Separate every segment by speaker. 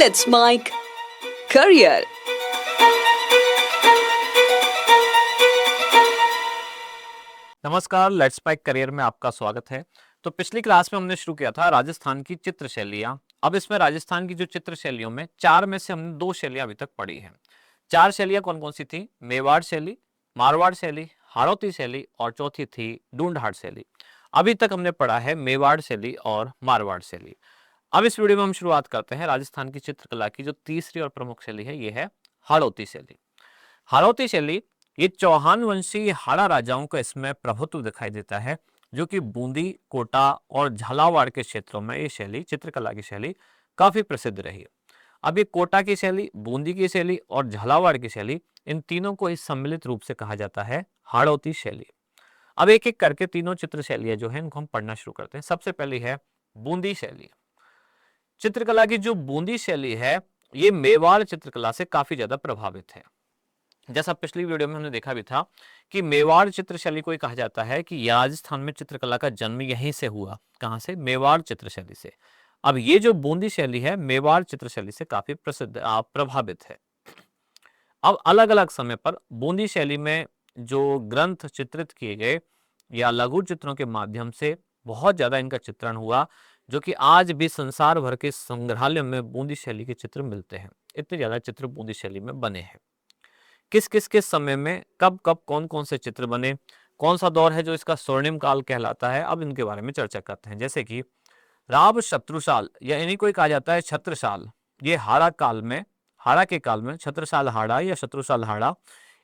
Speaker 1: Let's Mike Career.
Speaker 2: नमस्कार, let's spike career में आपका स्वागत है। तो पिछली क्लास में हमने शुरू किया था राजस्थान की चित्र शैलियाँ। अब इसमें राजस्थान की जो चित्र शैलियों में 4 में से हमने 2 शैलियाँ अभी तक पढ़ी हैं। 4 शैलियाँ कौन-कौन सी थी? मेवाड़ शैली, मारवाड़ शैली, हाड़ौती शैली और चौथी थी ढूंढाड़ शैली। अभी तक हमने पढ़ा है मेवाड़ शैली और मारवाड़ शैली। अब इस वीडियो में हम शुरुआत करते हैं राजस्थान की चित्रकला की जो तीसरी और प्रमुख शैली है, ये है हाड़ौती शैली। हाड़ौती शैली ये चौहान वंशी हाड़ा राजाओं का इसमें प्रभुत्व दिखाई देता है, जो कि बूंदी, कोटा और झालावाड़ के क्षेत्रों में ये शैली, चित्रकला की शैली काफी प्रसिद्ध रही है। अब ये कोटा की शैली, बूंदी की शैली और झालावाड़ की शैली, इन तीनों को इस सम्मिलित रूप से कहा जाता है हाड़ौती शैली। अब एक एक करके तीनों चित्र शैलियां जो है इनको हम पढ़ना शुरू करते हैं। सबसे पहली है बूंदी शैली। चित्रकला की जो बूंदी शैली है, ये मेवाड़ चित्रकला से काफी ज्यादा प्रभावित है। जैसा पिछली वीडियो में हमने देखा भी था कि मेवाड़ चित्र शैली को कहा जाता है कि राजस्थान में चित्रकला का जन्म यहीं से हुआ। कहां से? मेवाड़ चित्र शैली से। अब ये जो बूंदी शैली है, मेवाड़ चित्र शैली से काफी प्रभावित है। अब अलग अलग समय पर बूंदी शैली में जो ग्रंथ चित्रित किए गए या लघु चित्रों के माध्यम से बहुत ज्यादा इनका चित्रण हुआ, जो कि आज भी संसार भर के संग्रहालयों में बूंदी शैली के चित्र मिलते हैं। इतने ज्यादा चित्र बूंदी शैली में बने हैं। किस किस किस समय में कब कब कौन कौन से चित्र बने, कौन सा दौर है जो इसका स्वर्णिम काल कहलाता है, अब इनके बारे में चर्चा करते हैं। जैसे कि राव शत्रुसाल या इन्हीं को कहा जाता है छत्रसाल। ये हाड़ा के काल में छत्रसाल हाड़ा या शत्रुसाल हाड़ा,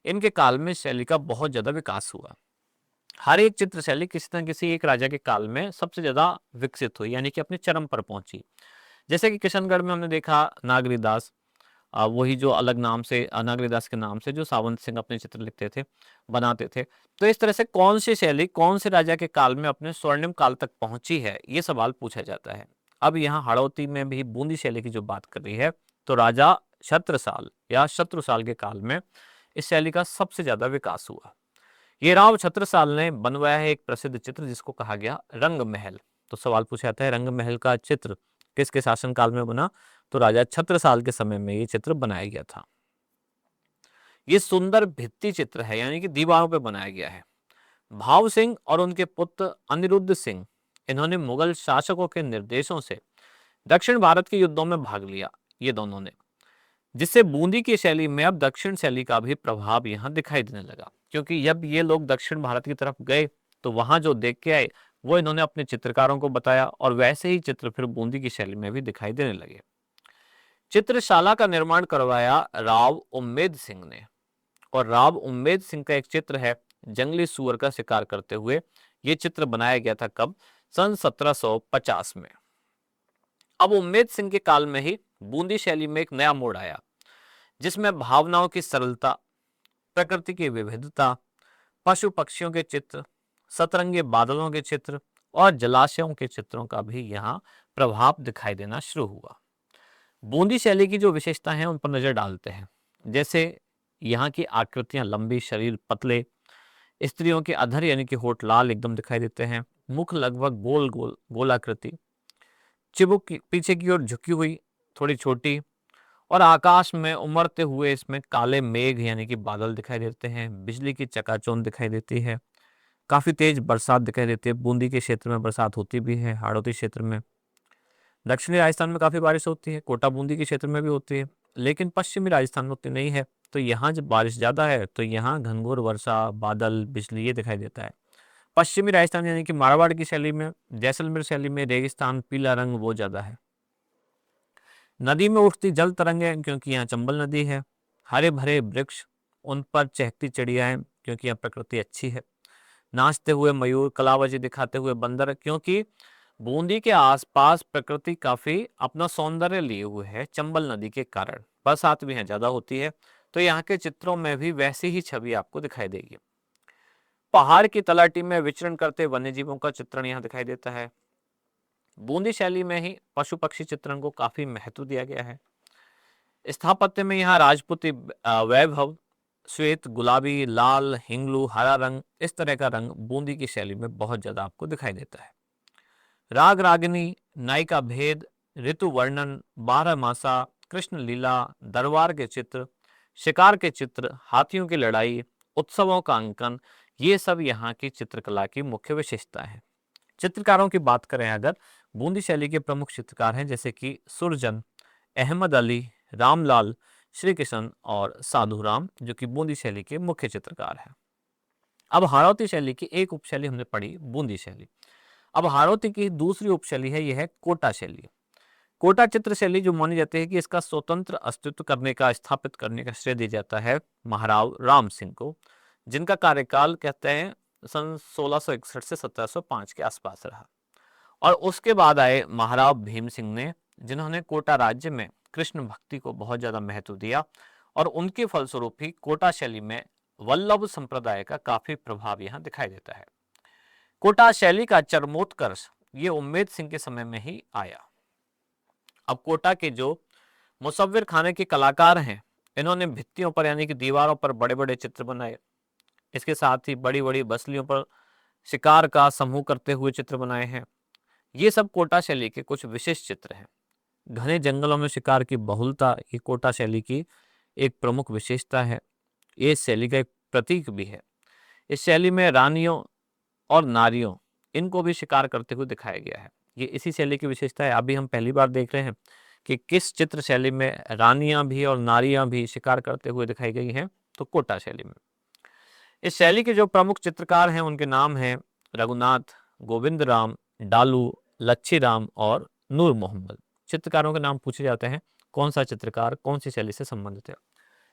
Speaker 2: इनके काल में शैली का बहुत ज्यादा विकास हुआ। हर एक चित्र शैली किसी न किसी एक राजा के काल में सबसे ज्यादा विकसित हुई, यानी कि अपने चरम पर पहुंची। जैसे कि किशनगढ़ में हमने देखा नागरीदास, वही जो अलग नाम से नागरीदास के नाम से जो सावंत सिंह अपने चित्र लिखते थे, बनाते थे। तो इस तरह से कौन सी शैली कौन से राजा के काल में अपने स्वर्णिम काल तक पहुंची है, ये सवाल पूछा जाता है। अब यहाँ हाड़ौती में भी बूंदी शैली की जो बात कर रही है, तो राजा छत्रसाल या शत्रुसाल के काल में इस शैली का सबसे ज्यादा विकास हुआ। ये राव छत्रसाल ने बनवाया है एक प्रसिद्ध चित्र जिसको कहा गया रंग महल। तो सवाल पूछा जाता है रंग महल का चित्र किसके शासन काल में बना? तो राजा छत्रसाल के समय में ये चित्र बनाया गया था। ये सुंदर भित्ति चित्र है, यानी कि दीवारों पे बनाया गया है। भाव सिंह और उनके पुत्र अनिरुद्ध सिंह, इन्होंने मुगल शासकों के निर्देशों से दक्षिण भारत के युद्धों में भाग लिया, ये दोनों ने, जिससे बूंदी की शैली में अब दक्षिण शैली का भी प्रभाव यहाँ दिखाई देने लगा। क्योंकि जब ये लोग दक्षिण भारत की तरफ गए तो वहां जो देख के आए वो इन्होंने अपने चित्रकारों को बताया और वैसे ही चित्र फिर बूंदी की शैली में भी दिखाई देने लगे। चित्रशाला का निर्माण करवाया राव उम्मेद सिंह ने, और राव उम्मेद सिंह का एक चित्र है जंगली सुअर का शिकार करते हुए। यह चित्र बनाया गया था कब? सन 1750 में। अब उम्मेद सिंह के काल में ही बूंदी शैली में एक नया मोड़ आया, जिसमें भावनाओं की सरलता, प्रकृति की विविधता, पशु पक्षियों के चित्र, सतरंगे बादलों के चित्र और जलाशयों के चित्रों का भी यहाँ प्रभाव दिखाई देना शुरू हुआ। बूंदी शैली की जो विशेषता है उन पर नजर डालते हैं। जैसे यहाँ की आकृतियां लंबी, शरीर पतले, स्त्रियों के अधर यानी कि होठ लाल एकदम दिखाई देते हैं, मुख लगभग गोलाकृति, चिबुक पीछे की ओर झुकी हुई, थोड़ी छोटी, और आकाश में उमड़ते हुए इसमें काले मेघ यानी कि बादल दिखाई देते हैं। बिजली की चकाचौंध दिखाई देती है, काफी तेज बरसात दिखाई देती है। बूंदी के क्षेत्र में बरसात होती भी है, हाड़ौती क्षेत्र में। दक्षिणी राजस्थान में काफी बारिश होती है, कोटा बूंदी के क्षेत्र में भी होती है, लेकिन पश्चिमी राजस्थान में उतनी नहीं है। तो यहाँ जब बारिश ज्यादा है तो यहाँ घनघोर वर्षा, बादल, बिजली ये दिखाई देता है। पश्चिमी राजस्थान यानी कि मारवाड़ की शैली में, जैसलमेर शैली में रेगिस्तान, पीला रंग वो ज्यादा है। नदी में उठती जल तरंगे क्योंकि यहाँ चंबल नदी है। हरे भरे वृक्ष, उन पर चहकती चिड़ियाएं क्योंकि यहाँ प्रकृति अच्छी है। नाचते हुए मयूर, कलाबाजी दिखाते हुए बंदर, क्योंकि बूंदी के आसपास प्रकृति काफी अपना सौंदर्य लिए हुए है चंबल नदी के कारण। बरसात भी यहाँ ज्यादा होती है, तो यहाँ के चित्रों में भी वैसी ही छवि आपको दिखाई देगी। पहाड़ की तलहटी में विचरण करते वन्य जीवों का चित्रण यहाँ दिखाई देता है। बूंदी शैली में ही पशु पक्षी चित्रण को काफी महत्व दिया गया है। स्थापत्य में यहाँ राजपूती वैभव, श्वेत, गुलाबी, लाल, हिंगलू, हरा रंग, इस तरह का रंग बूंदी की शैली में बहुत ज्यादा आपको दिखाई देता है। राग रागिनी, नायिका भेद, ऋतु वर्णन, बारहमासा, कृष्ण लीला, दरबार के चित्र, शिकार के चित्र, हाथियों की लड़ाई, उत्सवों का अंकन, ये सब यहाँ की चित्रकला की मुख्य विशेषता है। चित्रकारों की बात करें अगर, बूंदी शैली के प्रमुख चित्रकार हैं जैसे कि सुरजन, अहमद अली, रामलाल, श्री किशन और साधुराम, जो कि बूंदी शैली के मुख्य चित्रकार हैं। अब हाड़ौती शैली की एक उपशैली हमने पढ़ी, बूंदी शैली। अब हाड़ौती की दूसरी उपशैली है, यह है कोटा शैली। कोटा चित्र शैली जो मानी जाती है कि इसका स्वतंत्र अस्तित्व करने का, स्थापित करने का श्रेय दिया जाता है महाराव राम सिंह को, जिनका कार्यकाल कहते हैं सन 1661 से 1705 के आसपास रहा। और उसके बाद आए महाराव भीम सिंह ने, जिन्होंने कोटा राज्य में कृष्ण भक्ति को बहुत ज्यादा महत्व दिया, और उनके फलस्वरूप ही कोटा शैली में वल्लभ संप्रदाय का काफी प्रभाव यहाँ दिखाई देता है। कोटा शैली का चरमोत्कर्ष ये उम्मेद सिंह के समय में ही आया। अब कोटा के जो मुसव्विर खाने के कलाकार हैं, इन्होंने भित्तियों पर यानी कि दीवारों पर बड़े बड़े चित्र बनाए। इसके साथ ही बड़ी बड़ी बसलियों पर शिकार का समूह करते हुए चित्र बनाए हैं। ये सब कोटा शैली के कुछ विशेष चित्र हैं। घने जंगलों में शिकार की बहुलता ये कोटा शैली की एक प्रमुख विशेषता है। ये इस शैली का एक प्रतीक भी है। इस शैली में रानियों और नारियों, इनको भी शिकार करते हुए दिखाया गया है। ये इसी शैली की विशेषता है। अभी हम पहली बार देख रहे हैं कि किस चित्र शैली में रानियां भी और नारियां भी शिकार करते हुए दिखाई गई हैं, तो कोटा शैली में। इस शैली के जो प्रमुख चित्रकार हैं उनके नाम हैं रघुनाथ, गोविंद राम, डालू, लच्छी राम और नूर मोहम्मद। चित्रकारों के नाम पूछे जाते हैं, कौन सा चित्रकार कौन सी शैली से संबंधित है।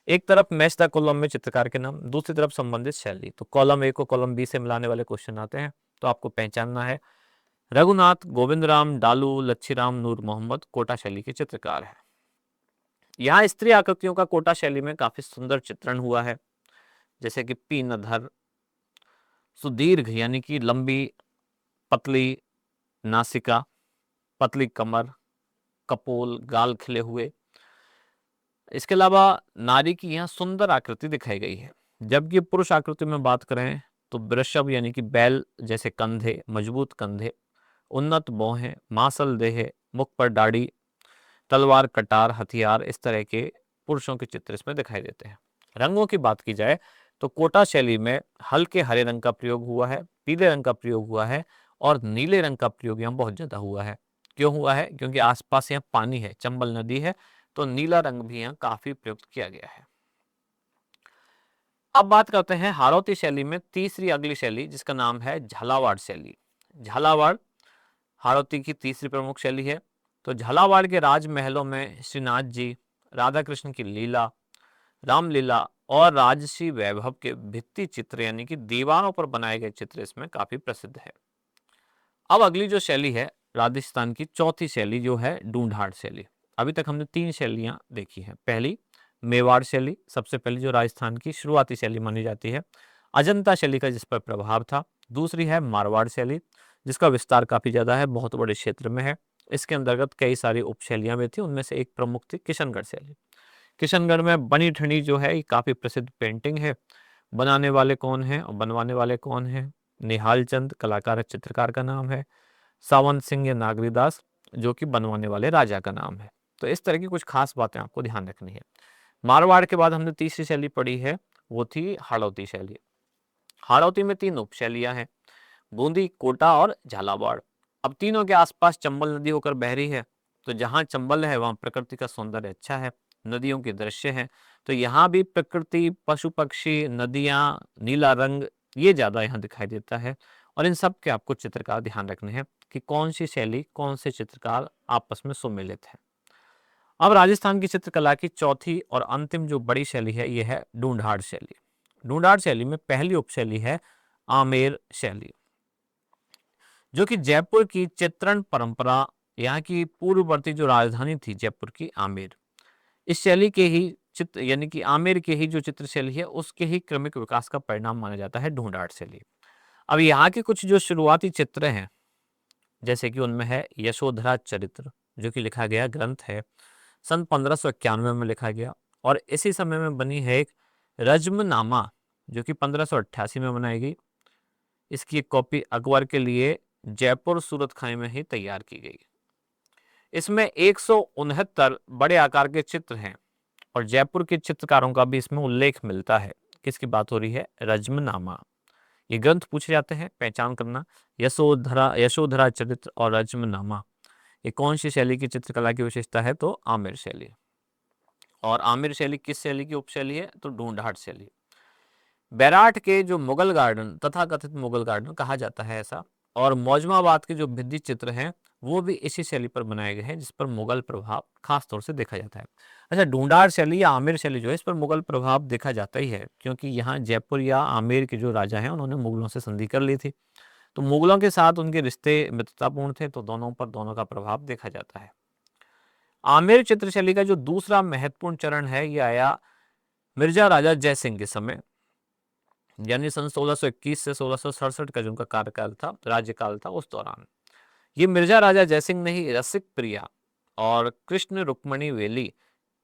Speaker 2: एक तरफ मैच द कॉलम में चित्रकार के नाम, दूसरी तरफ संबंधित शैली। तो कॉलम ए को कॉलम बी से मिलाने वाले क्वेश्चन आते हैं, तो आपको पहचानना है रघुनाथ, गोविंद राम, डालू, लच्छी राम, नूर मोहम्मद कोटा शैली के चित्रकार है। यहाँ स्त्री आकृतियों का कोटा शैली में काफी सुंदर चित्रण हुआ है, जैसे कि पीनधर, सुदीर्घ यानी कि लंबी पतली नासिका, पतली कमर, कपोल, गाल खिले हुए। इसके अलावा नारी की यहाँ सुंदर आकृति दिखाई गई है। जबकि पुरुष आकृति में बात करें तो वृषभ यानी कि बैल जैसे कंधे, मजबूत कंधे, उन्नत भौहें, मांसल देह, मुख पर दाढ़ी, तलवार, कटार, हथियार, इस तरह के पुरुषों के चित्र इसमें दिखाई देते हैं। रंगों की बात की जाए तो कोटा शैली में हल्के हरे रंग का प्रयोग हुआ है, पीले रंग का प्रयोग हुआ है और नीले रंग का प्रयोग यहाँ बहुत ज्यादा हुआ है। क्यों हुआ है? क्योंकि आसपास यहाँ पानी है, चंबल नदी है, तो नीला रंग भी यहाँ काफी प्रयुक्त किया गया है। अब बात करते हैं हाड़ौती शैली में तीसरी अगली शैली, जिसका नाम है झालावाड़ शैली। झालावाड़ हाड़ौती की तीसरी प्रमुख शैली है। तो झालावाड़ के राजमहलों में श्रीनाथ जी, राधा कृष्ण की लीला, रामलीला और राजसी वैभव के भित्ति चित्र यानी कि दीवारों पर बनाए गए चित्र इसमें काफी प्रसिद्ध है। अब अगली जो शैली है राजस्थान की चौथी शैली, जो है ढूंढाड़ शैली। अभी तक हमने तीन शैलियां देखी हैं। पहली मेवाड़ शैली, सबसे पहली जो राजस्थान की शुरुआती शैली मानी जाती है, अजंता शैली का जिस पर प्रभाव था। दूसरी है मारवाड़ शैली, जिसका विस्तार काफी ज्यादा है, बहुत बड़े क्षेत्र में है। इसके अंतर्गत कई सारी उपशैलियां भी थी, उनमें से एक प्रमुख थी किशनगढ़ शैली। किशनगढ़ में बनी ठनी जो है ये काफी प्रसिद्ध पेंटिंग है। बनाने वाले कौन हैं और बनवाने वाले कौन हैं? निहाल चंद कलाकार चित्रकार का नाम है, सावंत सिंह या नागरीदास जो कि बनवाने वाले राजा का नाम है। तो इस तरह की कुछ खास बातें आपको ध्यान रखनी है। मारवाड़ के बाद हमने तीसरी शैली पढ़ी है, वो थी हाड़ौती शैली। हाड़ौती में तीन उपशैलियां हैं, बूंदी, कोटा और झालावाड़। अब तीनों के आसपास चंबल नदी होकर बह रही है, तो जहां चंबल है वहां प्रकृति का सौंदर्य अच्छा है, नदियों के दृश्य हैं। तो यहाँ भी प्रकृति, पशु पक्षी, नदियां, नीला रंग, ये ज्यादा यहाँ दिखाई देता है। और इन सब के आपको चित्रकार ध्यान रखने हैं कि कौन सी शैली, कौन से चित्रकार आपस में सुमेलित है। अब राजस्थान की चित्रकला की चौथी और अंतिम जो बड़ी शैली है, ये है ढूंढाड़ शैली। ढूंढाड़ शैली में पहली उपशैली है आमेर शैली, जो कि जयपुर की चित्रण परंपरा, यहाँ की पूर्ववर्ती जो राजधानी थी जयपुर की आमेर, इस शैली के ही चित्र यानी कि आमेर के ही जो चित्र शैली है उसके ही क्रमिक विकास का परिणाम माना जाता है ढूंढाड़ शैली। अब यहाँ के कुछ जो शुरुआती चित्र हैं, जैसे कि उनमें है यशोधरा चरित्र, जो कि लिखा गया ग्रंथ है, सन 1591 में लिखा गया। और इसी समय में बनी है एक रज्मनामा, जो कि 1588 में बनाई गई। इसकी एक कॉपी अकबर के लिए जयपुर सूरत खाई में ही तैयार की गई। इसमें 169 बड़े आकार के चित्र हैं और जयपुर के चित्रकारों का भी इसमें उल्लेख मिलता है। किसकी बात हो रही है? रज्मनामा। ये ग्रंथ पूछे जाते हैं, पहचान करना। यशोधरा यशोधरा चरित्र और रज्मनामा, ये कौन सी शैली की चित्रकला की विशेषता है? तो आमिर शैली। और आमिर शैली किस शैली की उपशैली है? तो ढूंढाट शैली। बैराट के जो मुगल गार्डन, तथा कथित मुगल गार्डन कहा जाता है ऐसा, और मौजमाबाद के जो भित्ति चित्र हैं वो भी इसी शैली पर बनाए गए हैं, जिस पर मुगल प्रभाव खास तौर से देखा जाता है। अच्छा, ढूंढार शैली या आमिर शैली जो है, इस पर मुगल प्रभाव देखा जाता ही है, क्योंकि यहाँ जयपुर या आमेर के जो राजा हैं उन्होंने मुगलों से संधि कर ली थी, तो मुगलों के साथ उनके रिश्ते मित्रतापूर्ण थे, तो दोनों पर दोनों का प्रभाव देखा जाता है। आमेर चित्रशैली का जो दूसरा महत्वपूर्ण चरण है, ये आया मिर्जा राजा जयसिंह के समय, यानी सन 1621 से 1667 का जो उनका कार्यकाल था, राज्यकाल था, उस दौरान ये मिर्जा राजा जयसिंह ने ही रसिक प्रिया और कृष्ण रुक्मणी वेली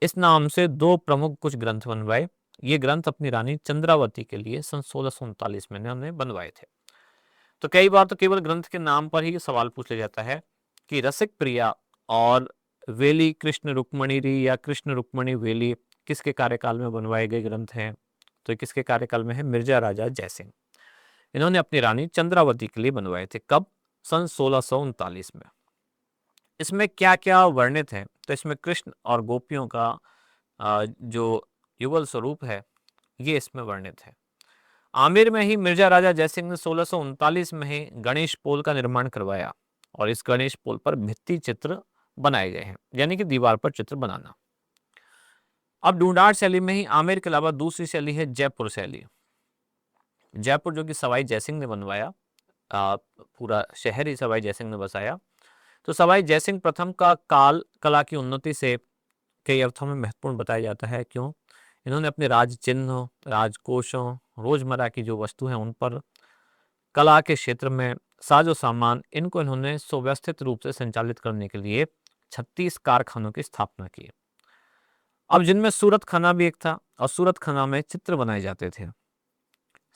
Speaker 2: इस नाम से दो प्रमुख कुछ ग्रंथ बनवाए। ये ग्रंथ अपनी रानी चंद्रावती के लिए सन 1639 में उन्होंने बनवाए थे। तो कई बार तो केवल ग्रंथ के नाम पर ही सवाल पूछ लिया जाता है कि रसिक प्रिया और वेली कृष्ण रुक्मणी री या कृष्ण रुक्मणी वेली किसके कार्यकाल में बनवाए गए ग्रंथ हैं? तो ये किसके कार्यकाल में है? मिर्जा राजा जयसिंह। इन्होंने अपनी रानी चंद्रावती के लिए बनवाए थे। कब? सन 1639 में। इसमें क्या क्या वर्णित है? तो इसमें कृष्ण और गोपियों का जो युगल स्वरूप है ये इसमें वर्णित है। आमेर में ही मिर्जा राजा जयसिंह ने 1639 में ही गणेश पोल का निर्माण करवाया और इस गणेश पोल पर भित्ति चित्र बनाए गए हैं, यानी कि दीवार पर चित्र बनाना। अब ढूंढार शैली में ही आमेर के अलावा दूसरी शैली है जयपुर शैली। जयपुर जो कि सवाई जयसिंह ने बनवाया, पूरा शहर ही सवाई जयसिंह ने बसाया। तो सवाई जयसिंह प्रथम का काल कला की उन्नति से कई अर्थों में महत्वपूर्ण बताया जाता है। क्यों? इन्होंने अपने राज चिन्ह, राजकोषों, रोजमर्रा की जो वस्तु है उन पर, कला के क्षेत्र में साजो सामान, इनको इन्होंने सुव्यवस्थित रूप से संचालित करने के लिए 36 कारखानों की स्थापना की। अब जिनमें सूरत खाना भी एक था और सूरत खाना में चित्र बनाए जाते थे।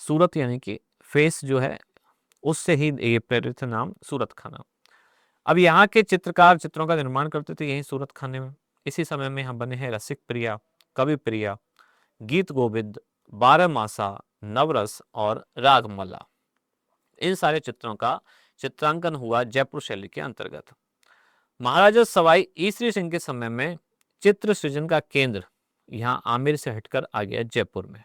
Speaker 2: सूरत यानी कि फेस जो है, उससे ही ये प्रेरित है नाम सूरत खाना। अब यहाँ के चित्रकार चित्रों का निर्माण करते थे यही सूरत खाने में। इसी समय में यहाँ बने हैं रसिक प्रिया, कवि प्रिया, गीत गोविंद, बारहमासा, नवरस और रागमला। इन सारे चित्रों का चित्रांकन हुआ जयपुर शैली के अंतर्गत। महाराजा सवाई ईसरी सिंह के समय में चित्र सृजन का केंद्र यहाँ आमेर से हटकर आ गया जयपुर में।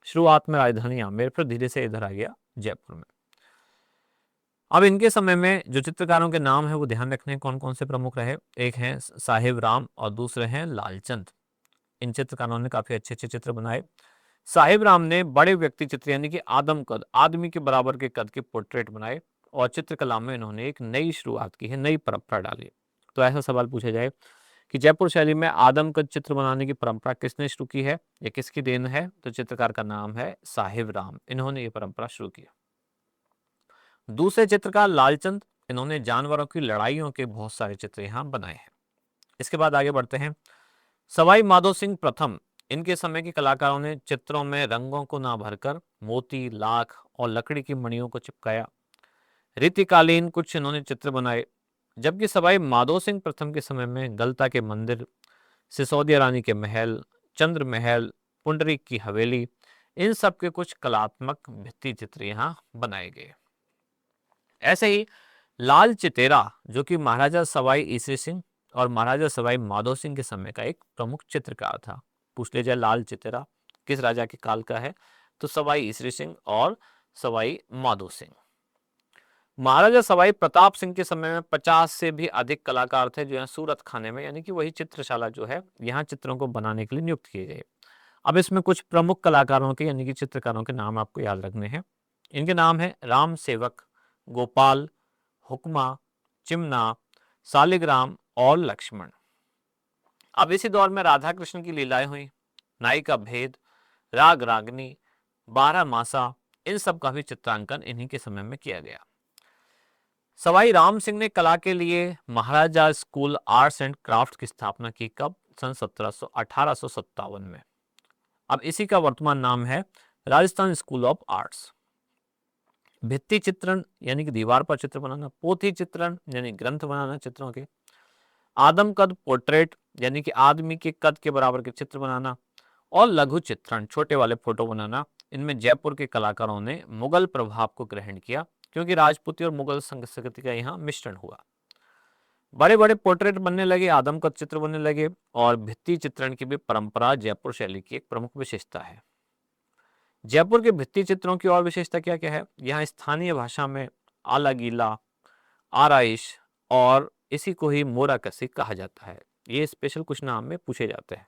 Speaker 2: शुरुआत में राजधानी आमेर, फिर धीरे से इधर आ गया जयपुर में। अब इनके समय में जो चित्रकारों के नाम है वो ध्यान रखने, कौन कौन से प्रमुख रहे। एक हैं साहिब राम और दूसरे हैं लालचंद। इन चित्रकारों ने काफी अच्छे अच्छे चित्र बनाए। साहिब राम ने बड़े व्यक्ति चित्र यानी कि आदम कद, आदमी के बराबर के कद के पोर्ट्रेट बनाए और चित्रकला में इन्होंने एक नई शुरुआत की है, नई परंपरा डाली। तो ऐसा सवाल पूछा जाए कि जयपुर शैली में आदम कद चित्र बनाने की परंपरा किसने शुरू की है, या किसकी देन है? तो चित्रकार का नाम है साहिब राम, इन्होंने ये परंपरा शुरू की। दूसरे चित्रकार लालचंद, इन्होंने जानवरों की लड़ाइयों के बहुत सारे चित्र यहाँ बनाए हैं। इसके बाद आगे बढ़ते हैं। सवाई माधो सिंह प्रथम, इनके समय के कलाकारों ने चित्रों में रंगों को ना भरकर मोती, लाख और लकड़ी की मणियों को चिपकाया। रीतिकालीन कुछ इन्होंने चित्र बनाए। जबकि सवाई माधो सिंह प्रथम के समय में गलता के मंदिर, सिसोदिया रानी के महल, चंद्र महल, पुंडरीक की हवेली, इन सब के कुछ कलात्मक भित्ति चित्र यहाँ बनाए गए। ऐसे ही लाल चितेरा, जो कि महाराजा सवाई ईसरी सिंह और महाराजा सवाई माधो सिंह के समय का एक प्रमुख चित्रकार था। पूछ ले जाए लाल चितेरा किस राजा के काल का है, तो सवाई ईसरी सिंह और सवाई माधो सिंह। महाराजा सवाई प्रताप सिंह के समय में 50 से भी अधिक कलाकार थे जो यहाँ सूरत खाने में, यानी कि वही चित्रशाला जो है, यहाँ चित्रों को बनाने के लिए नियुक्त किए गए। अब इसमें कुछ प्रमुख कलाकारों के यानी कि चित्रकारों के नाम आपको याद रखने हैं। इनके नाम है राम सेवक, गोपाल, हुक्मा, चिमना, सालिग्राम और लक्ष्मण। अब इसी दौर में राधा कृष्ण की लीलाएं हुई, नाई का भेद, राग रागनी, 12 मासा, इन सब का भी चित्रांकन इन्हीं के समय में किया गया। सवाई राम सिंह ने कला के लिए महाराजा स्कूल आर्ट्स एंड क्राफ्ट की स्थापना की। कब? सन 1857 में। अब इसी का वर्तमान नाम है राजस्थान स्कूल ऑफ आर्ट्स। भित्ति चित्रण यानी कि दीवार पर चित्र बनाना, पोथी चित्रण यानी ग्रंथ बनाना चित्रों के, आदम कद पोर्ट्रेट यानी कि आदमी के कद के बराबर के चित्र बनाना, और लघु चित्रण छोटे वाले फोटो बनाना। इनमें जयपुर के कलाकारों ने मुगल प्रभाव को ग्रहण किया, क्योंकि राजपूती और मुगल संस्कृति का यहाँ मिश्रण हुआ। बड़े बड़े पोर्ट्रेट बनने लगे, आदम कद चित्र बनने लगे, और भित्ति चित्रण की भी परंपरा जयपुर शैली की एक प्रमुख विशेषता है। जयपुर के भित्ति चित्रों की और विशेषता क्या क्या है? यहाँ स्थानीय भाषा में आला गीला, आराइश और इसी को ही मोरा कसी कहा जाता है। ये स्पेशल कुछ नाम में पूछे जाते हैं।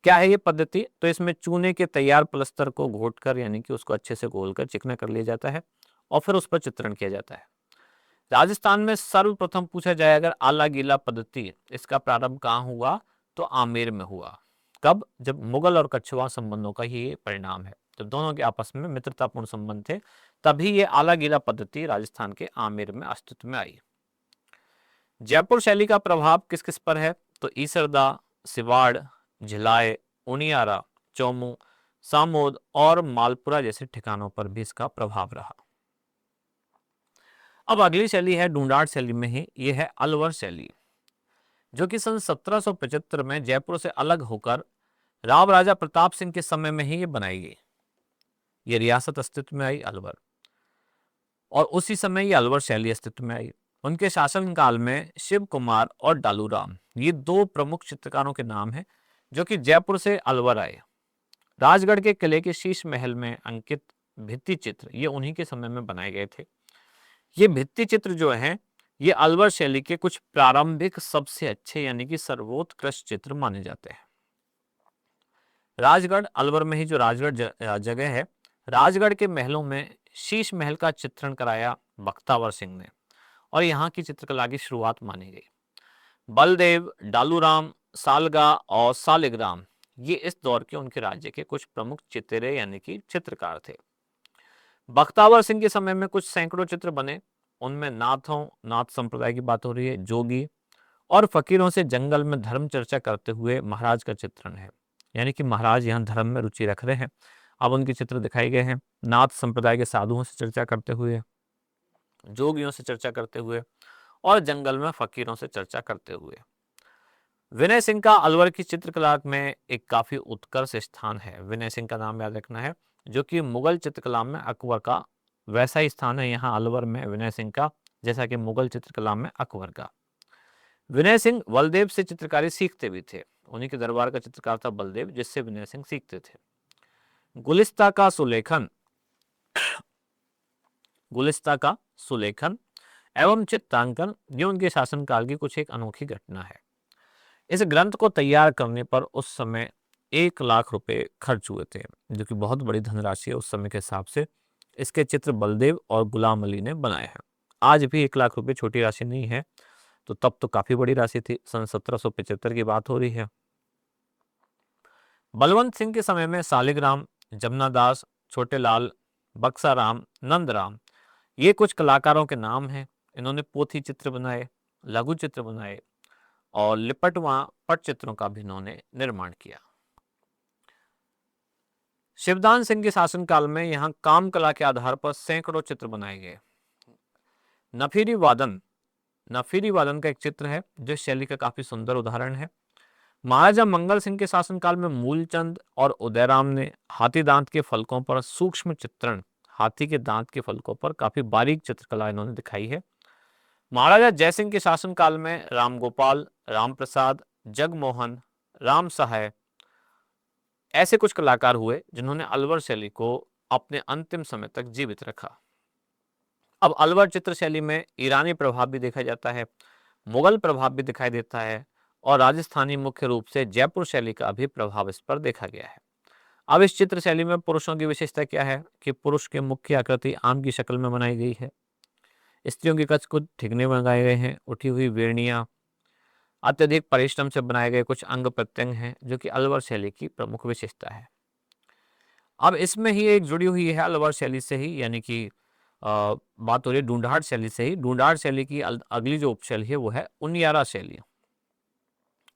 Speaker 2: क्या है ये पद्धति? तो इसमें चूने के तैयार प्लस्तर को घोटकर यानी कि उसको अच्छे से घोलकर चिकना कर लिया जाता है और फिर उस पर चित्रण किया जाता है। राजस्थान में सर्वप्रथम पूछा जाए अगर आला गीला पद्धति, इसका प्रारंभ कहाँ हुआ? तो आमेर में हुआ। कब? जब मुगल और कछवाहा संबंधों का ही ये परिणाम है। जब दोनों के आपस में मित्रतापूर्ण संबंध थे, तभी ये आला गीला पद्धति राजस्थान के आमेर में अस्तित्व में आई। जयपुर शैली का प्रभाव किस किस पर है? तो ईसरदा, सिवाड़, झिलाए, उनियारा, चौमू, सामोद और मालपुरा जैसे ठिकानों पर भी इसका प्रभाव रहा। अब अगली शैली है ढूंढाड़ शैली में ही, ये है अलवर शैली, जो कि सन 1775 में जयपुर से अलग होकर राव राजा प्रताप सिंह के समय में ही ये बनाई गई। ये रियासत अस्तित्व में आई अलवर, और उसी समय ये अलवर शैली अस्तित्व में आई। उनके शासनकाल में शिव कुमार और डालूराम, ये दो प्रमुख चित्रकारों के नाम हैं जो कि जयपुर से अलवर आए। राजगढ़ के किले के शीश महल में अंकित भित्ति चित्र ये उन्हीं के समय में बनाए गए थे। ये भित्ति चित्र जो हैं ये अलवर शैली के कुछ प्रारंभिक सबसे अच्छे यानी कि सर्वोत्कृष्ट चित्र माने जाते हैं। राजगढ़, अलवर में ही जो राजगढ़ जगह है, राजगढ़ के महलों में शीश महल का चित्रण कराया बख्तावर सिंह ने, और यहाँ की चित्रकला की शुरुआत मानी गई। बलदेव, डालूराम, सालगा और सालिग्राम ये इस दौर के उनके राज्य के कुछ प्रमुख चित्रे यानी कि चित्रकार थे। बख्तावर सिंह के समय में कुछ सैकड़ों चित्र बने। उनमें नाथ संप्रदाय की बात हो रही है, जोगी और फकीरों से जंगल में धर्म चर्चा करते हुए महाराज का चित्रण है, यानी कि महाराज यहाँ धर्म में रुचि रख रहे हैं। अब उनके चित्र दिखाए गए हैं, नाथ संप्रदाय के साधुओं से चर्चा करते हुए, जोगियों से चर्चा करते हुए और जंगल में फकीरों से चर्चा करते हुए। विनय सिंह का अलवर की चित्रकला में एक काफी उत्कर्ष स्थान है। विनय सिंह का नाम याद रखना है, जो कि मुगल चित्रकला में अकबर का वैसा ही स्थान है यहाँ अलवर में विनय सिंह का, जैसा कि मुगल चित्रकला में अकबर का। विनय सिंह बलदेव से चित्रकारी सीखते भी थे। उन्हीं के दरबार का चित्रकार था बलदेव, जिससे विनय सिंह सीखते थे। गुलिस्ता का सुलेखन एवं चित्रांकन ये उनके शासनकाल की कुछ एक अनोखी घटना है। इस ग्रंथ को तैयार करने पर उस समय 1 लाख रुपए खर्च हुए थे, जो कि बहुत बड़ी धनराशि है उस समय के हिसाब से। इसके चित्र बलदेव और गुलाम अली ने बनाए हैं। आज भी 1 लाख रुपए छोटी राशि नहीं है, तो तब तो काफी बड़ी राशि थी। सन 1775 की बात हो रही है। बलवंत सिंह के समय में सालिग्राम, जमनादास, छोटे लाल, बक्साराम, नंदराम ये कुछ कलाकारों के नाम हैं। इन्होंने पोथी चित्र बनाए, लघु चित्र बनाए और लिपटवा पटचित्रों का भी इन्होंने निर्माण किया। शिवदान सिंह के शासनकाल में यहाँ काम कला के आधार पर सैकड़ों चित्र बनाए गए। नफीरी वादन का एक चित्र है जो शैली का काफी सुंदर उदाहरण है। महाराजा मंगल सिंह के शासनकाल में मूलचंद और उदयराम ने हाथी दांत के फलकों पर सूक्ष्म चित्रण, हाथी के दांत के फलकों पर काफी बारीक चित्रकला इन्होंने दिखाई है। महाराजा जयसिंह के शासनकाल में रामगोपाल, रामप्रसाद, जगमोहन, राम सहाय ऐसे कुछ कलाकार हुए जिन्होंने अलवर शैली को अपने अंतिम समय तक जीवित रखा। अब अलवर चित्र शैली में ईरानी प्रभाव भी देखा जाता है, मुगल प्रभाव भी दिखाई देता है और राजस्थानी मुख्य रूप से जयपुर शैली का भी प्रभाव इस पर देखा गया है। अब इस चित्र शैली में पुरुषों की विशेषता क्या है कि पुरुष के मुख्य आकृति आम की शक्ल में बनाई गई है। स्त्रियों के कच्छ को ठिकने बनाए गए हैं, उठी हुई वेणियां, अत्यधिक परिश्रम से बनाए गए कुछ अंग प्रत्यंग हैं, जो कि अलवर शैली की प्रमुख विशेषता है। अब इसमें ही एक जुड़ी हुई है अलवर शैली से ही, यानी कि बात हो रही है ढूंढाड़ शैली से ही। ढूंढाड़ शैली की अगली जो उपशैली है वो है उनियारा शैली।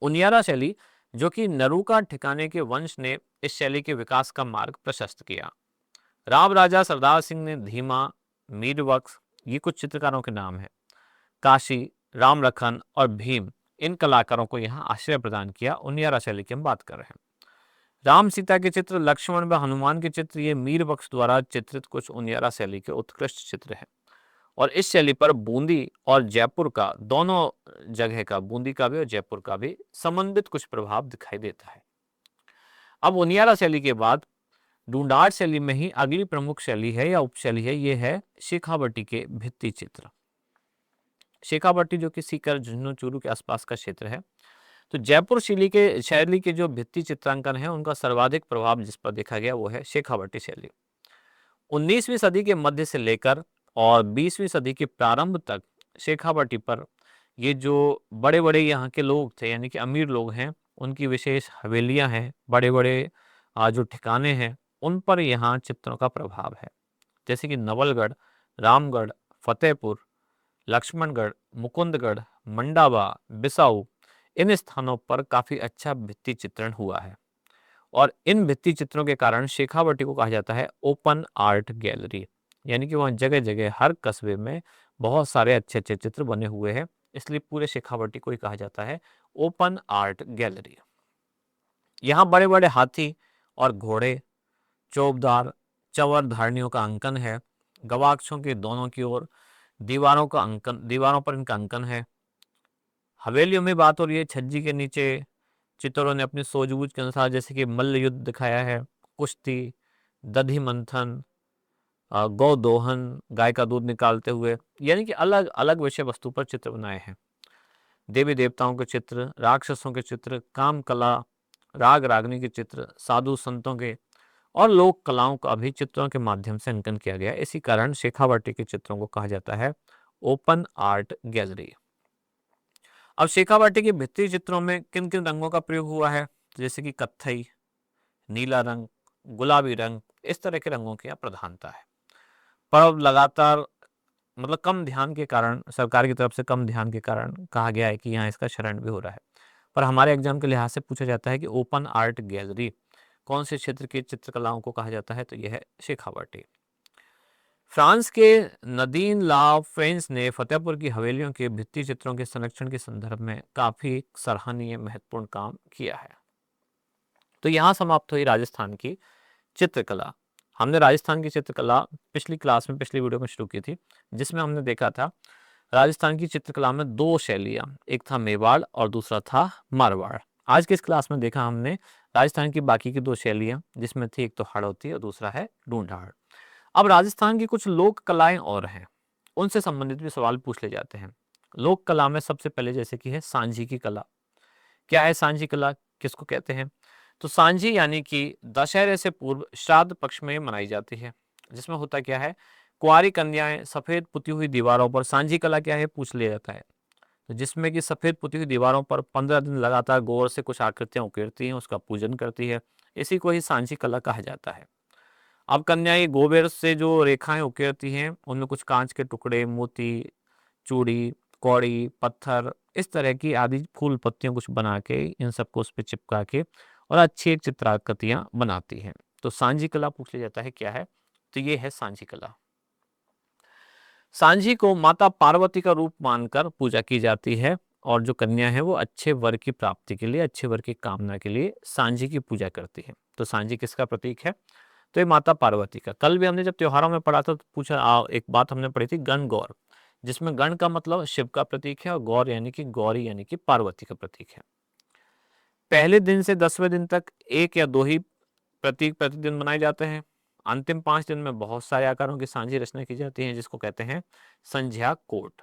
Speaker 2: उनियारा शैली जो कि नरूका ठिकाने के वंश ने इस शैली के विकास का मार्ग प्रशस्त किया। राव राजा सरदार सिंह ने धीमा, मीरवक्स ये कुछ चित्रकारों के नाम हैं। काशी, राम लखन और भीम, इन कलाकारों को यहाँ आश्रय प्रदान किया। उनियारा शैली की हम बात कर रहे हैं। राम सीता के चित्र, लक्ष्मण व हनुमान के चित्र, ये मीर बख्श द्वारा चित्रित कुछ उनियारा शैली के उत्कृष्ट चित्र हैं। और इस शैली पर बूंदी और जयपुर का, दोनों जगह का, बूंदी का भी और जयपुर का भी समन्वित कुछ प्रभाव दिखाई देता है। अब उनियारा शैली के बाद ढूंढाड़ शैली में ही अगली प्रमुख शैली है या उपशैली है, ये है शेखावटी के भित्ति चित्र। शेखावटी जो कि सीकर, झुंझुनू, चूरू के आसपास का क्षेत्र है। तो जयपुर शैली के जो भित्ति चित्रांकन है, उनका सर्वाधिक प्रभाव जिस पर देखा गया वो है शेखावटी शैली। 19वीं सदी के मध्य से लेकर और 20वीं सदी के प्रारंभ तक शेखावटी पर ये जो बड़े बड़े यहाँ के लोग थे, यानी कि अमीर लोग हैं, उनकी विशेष हवेलियां हैं, बड़े बड़े जो ठिकाने हैं, उन पर यहाँ चित्रों का प्रभाव है। जैसे कि नवलगढ़, रामगढ़, फतेहपुर, लक्ष्मणगढ़, मुकुंदगढ़, मंडावा, बिसाऊ, इन स्थानों पर काफी अच्छा भित्ति चित्रण हुआ है। और इन भित्ति चित्रों के कारण शेखावटी को कहा जाता है ओपन आर्ट गैलरी, यानी कि वहाँ जगह जगह हर कस्बे में बहुत सारे अच्छे अच्छे चित्र बने हुए हैं, इसलिए पूरे शेखावटी को ही कहा जाता है ओपन आर्ट गैलरी। यहाँ बड़े बड़े हाथी और घोड़े, चौबदार, चंवर धारणियों का अंकन है। गवाक्षों के दोनों की ओर दीवारों पर इनका अंकन है। हवेलियों में बात हो रही है, छज्जी के नीचे चित्रों ने अपनी सूझबूझ के अनुसार जैसे कि मल्ल युद्ध दिखाया है, कुश्ती, दधी मंथन, गौ दोहन, गाय का दूध निकालते हुए, यानी कि अलग अलग विषय वस्तु पर चित्र बनाए हैं। देवी देवताओं के चित्र, राक्षसों के चित्र, काम कला, राग रागनी के चित्र, साधु संतों के और लोक कलाओं का भी चित्रों के माध्यम से अंकन किया गया। इसी कारण शेखावटी के चित्रों को कहा जाता है ओपन आर्ट गैलरी। अब शेखावटी के भित्ति चित्रों में किन किन रंगों का प्रयोग हुआ है, जैसे कि कत्थई, नीला रंग, गुलाबी रंग, इस तरह के रंगों की यहाँ प्रधानता है। पर अब लगातार मतलब कम ध्यान के कारण, सरकार की तरफ से कम ध्यान के कारण कहा गया है कि यहाँ इसका शरण भी हो रहा है। पर हमारे एग्जाम के लिहाज से पूछा जाता है कि ओपन आर्ट गैलरी कौन से क्षेत्र की चित्रकलाओं को कहा जाता है, तो यह है शेखावटी। फ्रांस के नदीन ला फ्रेंच ने फतेहपुर की हवेलियों के भित्ति चित्रों के संरक्षण के संदर्भ में काफी सराहनीय महत्वपूर्ण काम किया है। तो यहाँ समाप्त हुई राजस्थान की चित्रकला। हमने राजस्थान की चित्रकला पिछली क्लास में, पिछली वीडियो में शुरू की थी, जिसमें हमने देखा था राजस्थान की चित्रकला में दो शैलियां, एक था मेवाड़ और दूसरा था मारवाड़। आज की इस क्लास में देखा हमने राजस्थान की बाकी की दो शैलियां, जिसमें थी एक तो हाड़ौती और दूसरा है ढूंढाड़। अब राजस्थान की कुछ लोक कलाएं और हैं, उनसे संबंधित भी सवाल पूछ ले जाते हैं। लोक कला में सबसे पहले जैसे कि है सांझी की कला। क्या है सांझी कला, किसको कहते हैं? तो सांझी यानी कि दशहरे से पूर्व श्राद्ध पक्ष में मनाई जाती है, जिसमें होता क्या है, कुंवारी कन्याएं सफेद पुती हुई दीवारों पर, सांझी कला क्या है पूछ लिया जाता है, तो जिसमें कि सफेद पुती हुई दीवारों पर 15 दिन लगातार गौर से कुछ आकृतियां उकेरती हैं, उसका पूजन करती है, इसी को ही सांझी कला कहा जाता है। अब कन्याएं गोबर से जो रेखाएं उकेरती हैं, उनमें कुछ कांच के टुकड़े, मोती, चूड़ी, कौड़ी, पत्थर, इस तरह की आदि फूल पत्तियां कुछ बना के इन सबको उस पर चिपका के और अच्छी एक चित्राकृतियां बनाती हैं। तो सांझी कला पूछ लिया जाता है क्या है, तो ये है सांझी कला। सांझी को माता पार्वती का रूप मानकर पूजा की जाती है, और जो कन्या है वो अच्छे वर की प्राप्ति के लिए, अच्छे वर की कामना के लिए सांझी की पूजा करती है। तो सांझी किसका प्रतीक है, तो ये माता पार्वती का। कल भी हमने जब त्योहारों में पढ़ा था तो पूछा, एक बात हमने पढ़ी थी गण गौर, जिसमें गण का मतलब शिव का प्रतीक है और गौर यानी कि गौरी यानी कि पार्वती का प्रतीक है। पहले दिन से 10वें दिन तक एक या दो ही प्रतीक प्रतिदिन बनाए जाते हैं। अंतिम 5 दिन में बहुत सारे आकारों की सांझी रचना की जाती है, जिसको कहते हैं संध्या कोट।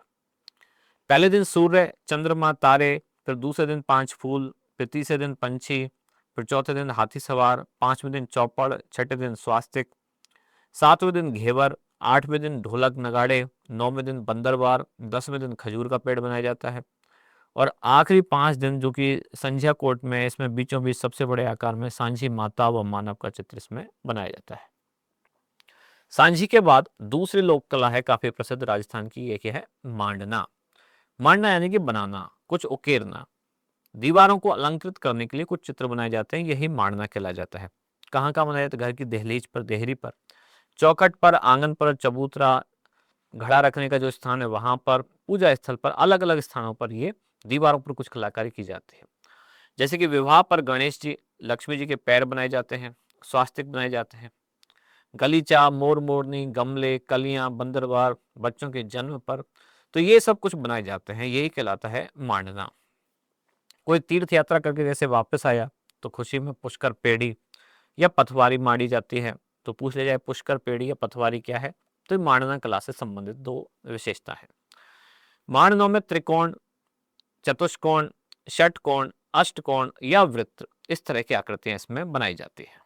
Speaker 2: पहले दिन सूर्य, चंद्रमा, तारे, फिर दूसरे दिन 5 फूल, फिर तीसरे दिन पंछी, फिर चौथे दिन हाथी सवार, 5वें दिन चौपड़, छठे दिन स्वास्तिक, 7वें दिन घेवर, 8वें दिन ढोलक नगाड़े, 9वें दिन बंदरवार, 10वें दिन खजूर का पेड़ बनाया जाता है, और आखिरी 5 दिन जो कि संध्या कोट में, इसमें बीचों बीच सबसे बड़े आकार में सांझी माता व मानव का चित्र इसमें बनाया जाता है। सांझी के बाद दूसरी लोक कला है काफी प्रसिद्ध राजस्थान की, एक है मांडना। मांडना यानी कि बनाना, कुछ उकेरना। दीवारों को अलंकृत करने के लिए कुछ चित्र बनाए जाते हैं, यही मांडना कहला जाता है। कहाँ कहाँ बनाया जाता है? घर की दहलीज पर, देहरी पर, चौखट पर, आंगन पर, चबूतरा, घड़ा रखने का जो स्थान है वहां पर, पूजा स्थल पर अलग अलग स्थानों पर ये दीवारों पर कुछ कलाकारी की जाती है। जैसे कि विवाह पर गणेश जी, लक्ष्मी जी के पैर बनाए जाते हैं, स्वास्तिक बनाए जाते हैं। गलीचा, मोर मोरनी, गमले, कलियां, बंदरवार, बच्चों के जन्म पर, तो ये सब कुछ बनाए जाते हैं। यही कहलाता है मांडना। कोई तीर्थ यात्रा करके जैसे वापस आया तो खुशी में पुष्कर पेड़ी या पथवारी मांडी जाती है। तो पूछ लिया जाए पुष्कर पेड़ी या पथवारी क्या है, तो ये मांडना कला से संबंधित दो विशेषता है। मांडनों में त्रिकोण, चतुष्कोण, षटकोण, अष्टकोण या वृत्त, इस तरह की आकृतियां इसमें बनाई जाती है।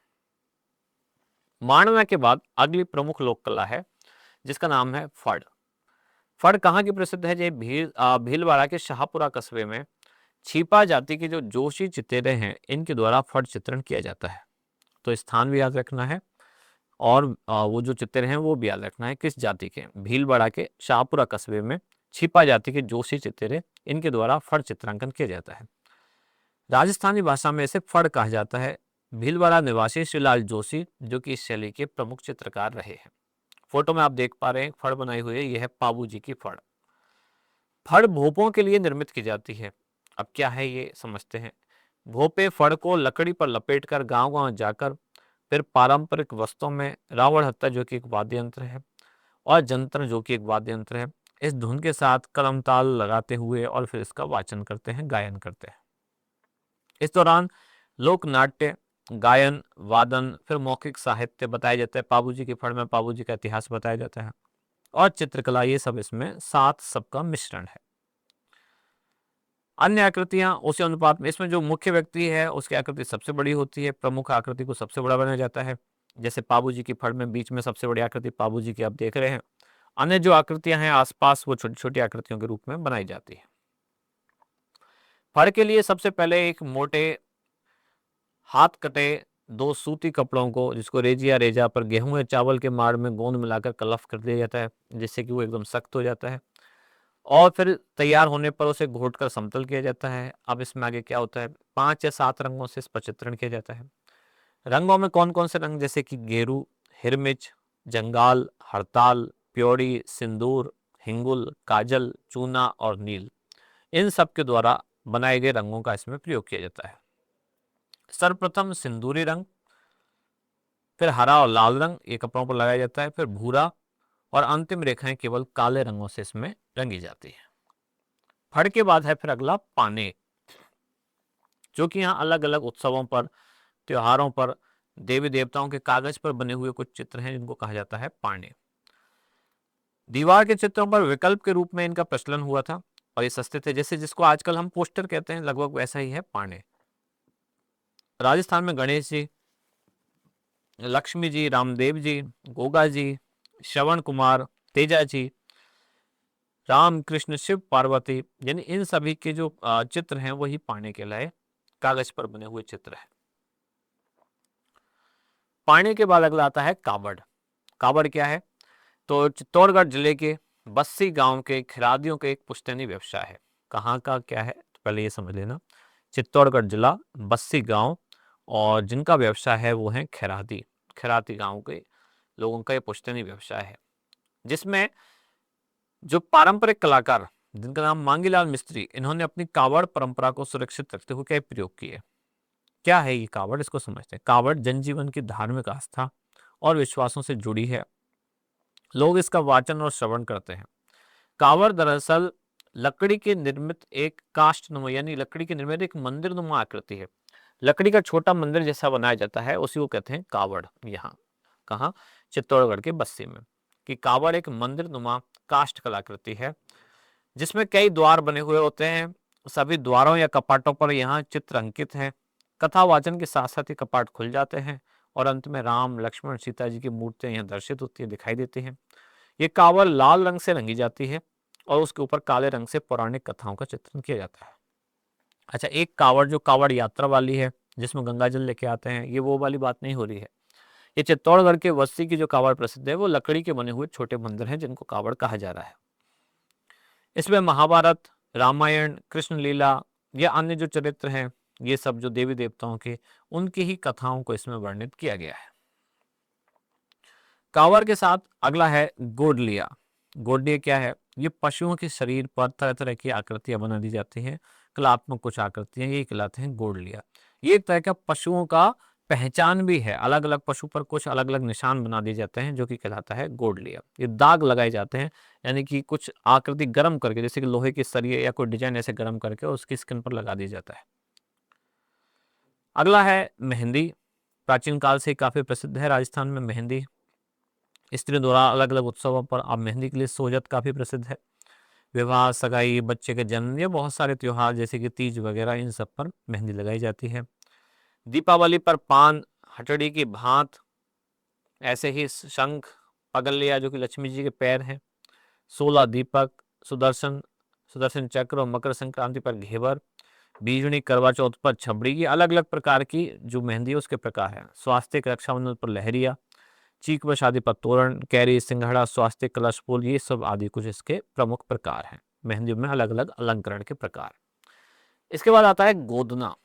Speaker 2: मांडना के बाद अगली प्रमुख लोक कला है जिसका नाम है फड़। फड़ कहाँ की प्रसिद्ध है? ये भीलवाड़ा के शाहपुरा कस्बे में छिपा जाति के जो जोशी चितेरे हैं इनके द्वारा फड़ चित्रण किया जाता है। तो स्थान भी याद रखना है और वो जो चित्र हैं वो भी याद रखना है किस जाति के। भीलवाड़ा के शाहपुरा कस्बे में छिपा जाति के जोशी चितेरे, इनके द्वारा फड़ चित्रांकन किया जाता है। राजस्थानी भाषा में इसे फड़ कहा जाता है। भीलवाड़ा निवासी श्रीलाल जोशी जो कि इस शैली के प्रमुख चित्रकार रहे हैं। फोटो में आप देख पा रहे हैं फड़ बनाई हुई है, यह है पाबू जी की फड़। फड़ भोपों के लिए निर्मित की जाती है। अब क्या है ये समझते हैं। भोपे फड़ को लकड़ी पर लपेटकर गांव-गांव जाकर फिर पारंपरिक वस्त्रों में रावण हत्था जो कि एक वाद्य यंत्र है और जंतर जो कि एक वाद्य यंत्र है, इस धुन के साथ कलम ताल लगाते हुए और फिर इसका वाचन करते हैं, गायन करते हैं। इस दौरान लोक नाट्य, गायन, वादन, फिर मौखिक साहित्य बताया जाता है। पाबू जी की फड़ में पाबू जी का इतिहास बताया जाता है और चित्रकला, ये सब इसमें साथ सबका मिश्रण है। अन्य आकृतियां उसी अनुपात में, इसमें जो मुख्य व्यक्ति है उसकी आकृति सबसे बड़ी होती है, प्रमुख आकृति को सबसे बड़ा बनाया जाता है। जैसे पाबू जी की फड़ में बीच में सबसे बड़ी आकृति पाबू जी की आप देख रहे हैं। अन्य जो आकृतियां हैं आसपास वो छोटी छोटी आकृतियों के रूप में बनाई जाती है। फड़ के लिए सबसे पहले एक मोटे हाथ कटे दो सूती कपड़ों को, जिसको रेजी या रेजा पर गेहूं या चावल के माड़ में गोंद मिलाकर कलफ कर दिया जाता है जिससे कि वो एकदम सख्त हो जाता है और फिर तैयार होने पर उसे घोट कर समतल किया जाता है। अब इसमें आगे क्या होता है, 5 या 7 रंगों से इस पर चित्रण किया जाता है। रंगों में कौन कौन से रंग, जैसे कि गेरू, हिरमिच, जंगाल, हड़ताल, प्योरी, सिंदूर, हिंगुल, काजल, चूना और नील, इन सब के द्वारा बनाए गए रंगों का इसमें प्रयोग किया जाता है। सर्वप्रथम सिंदूरी रंग, फिर हरा और लाल रंग ये कपड़ों पर लगाया जाता है, फिर भूरा और अंतिम रेखाएं केवल काले रंगों से इसमें रंगी जाती है। फड़ के बाद है फिर अगला पाने, जो कि यहाँ अलग अलग उत्सवों पर, त्योहारों पर देवी देवताओं के कागज पर बने हुए कुछ चित्र हैं जिनको कहा जाता है पाने। दीवार के चित्रों पर विकल्प के रूप में इनका प्रचलन हुआ था और ये सस्ते थे, जैसे जिसको आजकल हम पोस्टर कहते हैं, लगभग वैसा ही है पाने। राजस्थान में गणेश जी, लक्ष्मी जी, रामदेव जी, गोगा जी, श्रवण कुमार, तेजा जी, राम कृष्ण, शिव पार्वती, यानी इन सभी के जो चित्र हैं वही पाने के लाए कागज पर बने हुए चित्र हैं। पाने के बाद अगला आता है कावड़। कावड़ क्या है? तो चित्तौड़गढ़ जिले के बस्सी गांव के खिलाड़ियों का एक पुश्तैनी व्यवसाय है। कहाँ का क्या है तो पहले ये समझ लेना। चित्तौड़गढ़ जिला बस्सी गांव और जिनका व्यवसाय है वो है खैराती। खैराती गांव के लोगों का ये पुश्तैनी व्यवसाय है, जिसमें जो पारंपरिक कलाकार जिनका नाम मांगीलाल मिस्त्री, इन्होंने अपनी कावड़ परंपरा को सुरक्षित रखते हुए क्या प्रयोग किए। क्या है ये कावड़, इसको समझते हैं। कावड़ जनजीवन की धार्मिक आस्था और विश्वासों से जुड़ी है। लोग इसका वाचन और श्रवण करते हैं। कावड़ दरअसल लकड़ी के निर्मित एक काष्ठ नुमा, यानी लकड़ी के निर्मित एक मंदिर नुमा आकृति है। लकड़ी का छोटा मंदिर जैसा बनाया जाता है उसी को कहते हैं कावड़। यहाँ कहाँ? चित्तौड़गढ़ के बस्सी में। कि कावड़ एक मंदिर नुमा काष्ठ कलाकृति है जिसमें कई द्वार बने हुए होते हैं। सभी द्वारों या कपाटों पर यहाँ चित्र अंकित है। कथा वाचन के साथ साथ ही कपाट खुल जाते हैं और अंत में राम, लक्ष्मण, सीता जी की मूर्तियां यहाँ दर्शित होती है, दिखाई देती हैं। ये कावड़ लाल रंग से रंगी जाती है और उसके ऊपर काले रंग से पौराणिक कथाओं का चित्रण किया जाता है। अच्छा, एक कावड़ जो कावड़ यात्रा वाली है जिसमें गंगा जल लेके आते हैं, ये वो वाली बात नहीं हो रही है। ये चित्तौड़गढ़ के बस्सी की जो कावड़ प्रसिद्ध है वो लकड़ी के बने हुए छोटे मंदिर हैं जिनको कावड़ कहा जा रहा है। इसमें महाभारत, रामायण, कृष्ण लीला या अन्य जो चरित्र हैं, ये सब जो देवी देवताओं के, उनकी ही कथाओं को इसमें वर्णित किया गया है। कावड़ के साथ अगला है गोडलिया। गोडलिया क्या है? ये पशुओं के शरीर पर तरह तरह की आकृतियां बना दी जाती हैं, कलात्मक कुछ आकृतियां, ये कहलाते हैं गोडलिया। ये एक तरह का पशुओं का पहचान भी है, अलग अलग पशु पर कुछ अलग अलग निशान बना दिए जाते हैं जो कि कहलाता है गोडलिया। ये दाग लगाए जाते हैं, यानी कि कुछ आकृति गर्म करके, जैसे कि लोहे के सरिये या कोई डिजाइन ऐसे गर्म करके उसकी स्किन पर लगा दिया जाता है। अगला है मेहंदी। प्राचीन काल से काफी प्रसिद्ध है राजस्थान में मेहंदी। स्त्रियों द्वारा अलग अलग उत्सवों पर अब मेहंदी के लिए सोजत काफी प्रसिद्ध है। विवाह, सगाई, बच्चे के जन्म, ये बहुत सारे त्योहार जैसे कि तीज वगैरह, इन सब पर मेहंदी लगाई जाती है। दीपावली पर पान, हथौड़ी की भांत, ऐसे ही शंख, पगलिया जो कि लक्ष्मी जी के पैर हैं, 16 दीपक, सुदर्शन, सुदर्शन चक्र और मकर संक्रांति पर घेवर, बीजनी, करवा चौथ पर छबड़ी, ये अलग अलग प्रकार की जो मेहंदी है उसके प्रकार है। स्वास्थ्य, रक्षाबंधन पर लहरिया, चीक व शादी पर तोरण, कैरी, सिंघड़ा, स्वास्थ्य, कलश फूल, ये सब आदि कुछ इसके प्रमुख प्रकार हैं। मेहंदी में अलग अलग अलंकरण के प्रकार। इसके बाद आता है गोदना।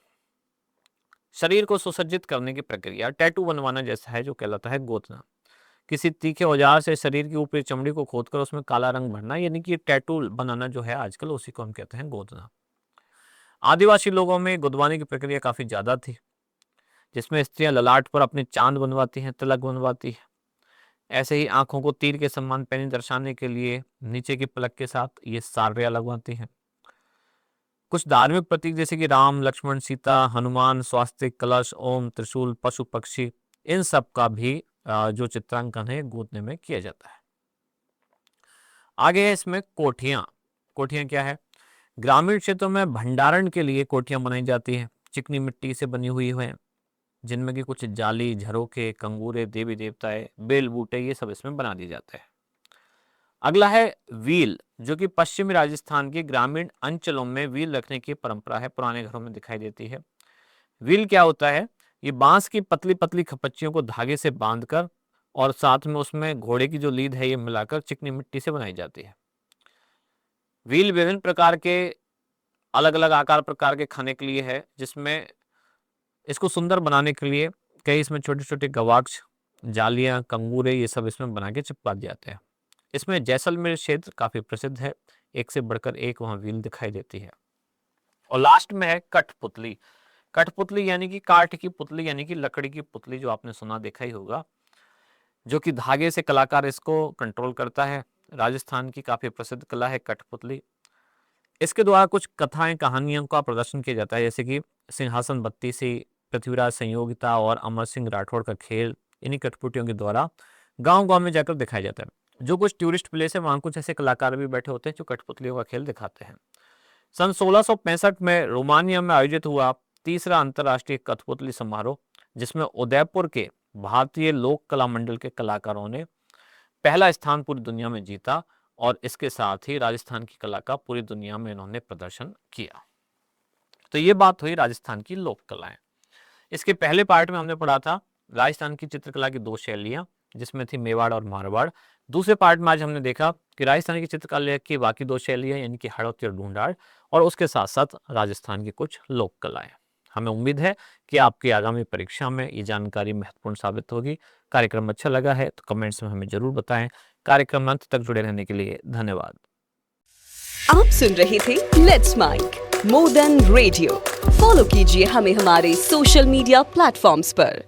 Speaker 2: शरीर को सुसज्जित करने की प्रक्रिया, टैटू बनवाना जैसा है, जो कहलाता है गोदना। किसी तीखे औजार से शरीर की ऊपरी चमड़ी को खोदकर उसमें काला रंग भरना, यानी कि टैटू बनाना जो है आजकल, उसी को हम कहते हैं गोदना। आदिवासी लोगों में गुदवाने की प्रक्रिया काफी ज्यादा थी, जिसमें स्त्रियां ललाट पर अपने चांद बनवाती हैं, तिलक बनवाती है। ऐसे ही आंखों को तीर के समान पैनी दर्शाने के लिए नीचे की पलक के साथ ये सारियां लगवाती हैं। कुछ धार्मिक प्रतीक जैसे कि राम, लक्ष्मण, सीता, हनुमान, स्वास्तिक, कलश, ओम, त्रिशूल, पशु पक्षी, इन सब का भी जो चित्रांकन है गोदने में किया जाता है। आगे है इसमें कोठियां। कोठियां क्या है? ग्रामीण क्षेत्रों में भंडारण के लिए कोठियां बनाई जाती हैं, चिकनी मिट्टी से बनी हुई है, जिनमें कि कुछ जाली, झरोखे, कंगूरे, देवी देवताएं, बेल बूटे, ये सब इसमें बना दिए जाते हैं। अगला है व्हील, जो कि पश्चिमी राजस्थान के ग्रामीण अंचलों में व्हील रखने की परंपरा है, पुराने घरों में दिखाई देती है। व्हील क्या होता है? ये बांस की पतली पतली खपच्चियों को धागे से बांधकर और साथ में उसमें घोड़े की जो लीद है ये मिलाकर चिकनी मिट्टी से बनाई जाती है। व्हील विभिन्न प्रकार के, अलग अलग आकार प्रकार के खाने के लिए है, जिसमें इसको सुंदर बनाने के लिए कई इसमें छोटे छोटे गवाक्ष, जालियां, कंगूरे, ये सब इसमें बना के चिपका दिए जाते हैं। इसमें जैसलमेर क्षेत्र काफी प्रसिद्ध है, एक से बढ़कर एक वहां व्हील दिखाई देती है। और लास्ट में है कठपुतली। कठपुतली यानी कि काठ की पुतली, यानी कि लकड़ी की पुतली, जो आपने सुना देखा ही होगा, जो कि धागे से कलाकार इसको कंट्रोल करता है। राजस्थान की काफी प्रसिद्ध कला है कठपुतली। इसके द्वारा कुछ कथाएं, कहानियों का प्रदर्शन किया जाता है, जैसे कि सिंहासन बत्तीसी, पृथ्वीराज संयोगिता और अमर सिंह राठौड़ का खेल, इन्हीं कठपुतलियों के द्वारा गांव गांव में जाकर दिखाया जाता है। जो कुछ टूरिस्ट प्लेस है वहां कुछ ऐसे कलाकार भी बैठे होते हैं जो कठपुतलियों का खेल दिखाते हैं। सन 1665 में रोमानिया में आयोजित हुआ तीसरा अंतर्राष्ट्रीय कठपुतली समारोह, जिसमें उदयपुर के भारतीय लोक कला मंडल के कलाकारों ने पहला स्थान पूरी दुनिया में जीता, और इसके साथ ही राजस्थान की कला का पूरी दुनिया में इन्होंने प्रदर्शन किया। तो ये बात हुई राजस्थान की लोक कलाएं। इसके पहले पार्ट में हमने पढ़ा था राजस्थान की चित्रकला की दो शैलियां, जिसमें थी मेवाड़ और मारवाड़। दूसरे पार्ट में आज हमने देखा कि राजस्थान की चित्रकला की बाकी दो शैलियां, यानी कि हड़ौती और ढूंढाड़, और उसके साथ साथ राजस्थान की कुछ लोक कलाएं। हमें उम्मीद है कि आपकी आगामी परीक्षा में ये जानकारी महत्वपूर्ण साबित होगी। कार्यक्रम अच्छा लगा है तो कमेंट्स में हमें जरूर बताएं। कार्यक्रम अंत तक जुड़े रहने के लिए धन्यवाद।
Speaker 1: आप सुन रहे थे let's mike more than radio. Follow कीजिए हमें हमारे सोशल मीडिया प्लेटफॉर्म्स पर।